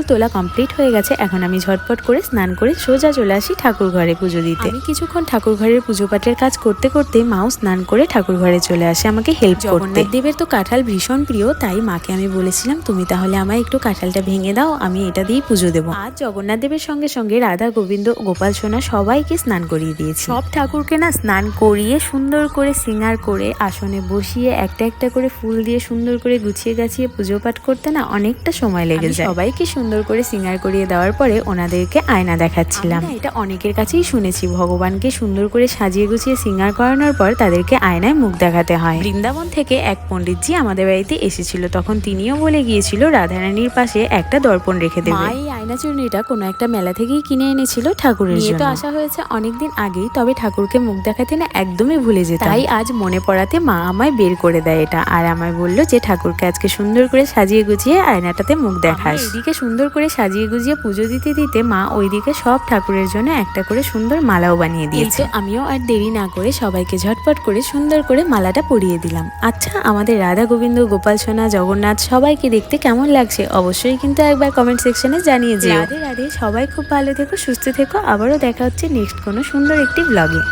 তোলা কমপ্লিট হয়ে গেছে। এখন আমি ঝটপট করে স্নান করে সোজা চলে আসি ঠাকুর ঘরে পুজো দিতে। আমি কিছুক্ষণ ঠাকুর ঘরের পুজো পাঠের কাজ করতে করতে মাও স্নান করে ঠাকুর ঘরে চলে আসে আমাকে হেল্প করতে। জগন্নাথ দেবের তো কাঁঠাল ভীষণ প্রিয়, তাই মাকে আমি বলেছিলাম তুমি তাহলে আমায় একটু কাঁঠালটা ভেঙে দাও, আমি এটা দিয়েই পুজো দেবো। আজ জগন্নাথ দেবের সঙ্গে সঙ্গে রাধা গোবিন্দ গোপাল সোনা সবাইকে স্নান করিয়ে দিয়েছি। সব ঠাকুরকে না স্নান করিয়ে সুন্দর করে সিঙ্গার করে আসনে বসিয়ে একটা একটা করে ফুল দিয়ে সুন্দর করে গুছিয়ে গাছিয়ে পুজো পাঠ করতে না অনেকটা সময় লেগে যায়। সবাইকে সুন্দর করে সিঙ্গার করিয়ে দেওয়ার পরে ওনাদেরকে আয়না দেখাচ্ছিলাম। এটা অনেকের কাছেই শুনেছি, ভগবানকে সুন্দর করে সাজিয়ে গুছিয়ে সিঙ্গার করানোর পর তাদেরকে আয়নায় মুখ দেখাতে হয়। বৃন্দাবন থেকে এক পণ্ডিতজি আমাদের বাড়িতে এসেছিল, তখন তিনিও বলে গিয়েছিল রাধারানীর পাশে একটা দর্পণ রেখে দেবে। মা এই আয়না চূর্ণিটা কোনো একটা মেলা থেকেই কিনে এনেছিল ঠাকুরের জন্য। তো আসা হয়েছে অনেকদিন আগেই, তবে ঠাকুরকে মুখ দেখাতে না একদমই ভুলে যেতাম। তাই আজ মনে পড়াতে মা আমায় বের করে দেয় এটা, আর আমায় বললো যে ঠাকুরকে আজকে সুন্দর করে সাজিয়ে গুছিয়ে আয়নাটাতে মুখ দেখাস। এদিকে সুন্দর করে সাজিয়ে গুজিয়ে পুজো দিতে দিতে মা ওইদিকে সব ঠাকুরের জন্য একটা করে সুন্দর মালাও বানিয়ে দিয়েছে। আমিও আর দেরি না করে সবাইকে ঝটপট করে সুন্দর করে মালাটা পরিয়ে দিলাম। আচ্ছা, আমাদের রাধা গোবিন্দ গোপাল সোনা জগন্নাথ সবাইকে দেখতে কেমন লাগছে অবশ্যই কিন্তু একবার কমেন্ট সেকশনে জানিয়ে যেও। রাধে রাধে, সবাই খুব ভালো থেকো, সুস্থ থেকো। আবারও দেখা হচ্ছে নেক্সট কোনো সুন্দর একটি ব্লগে।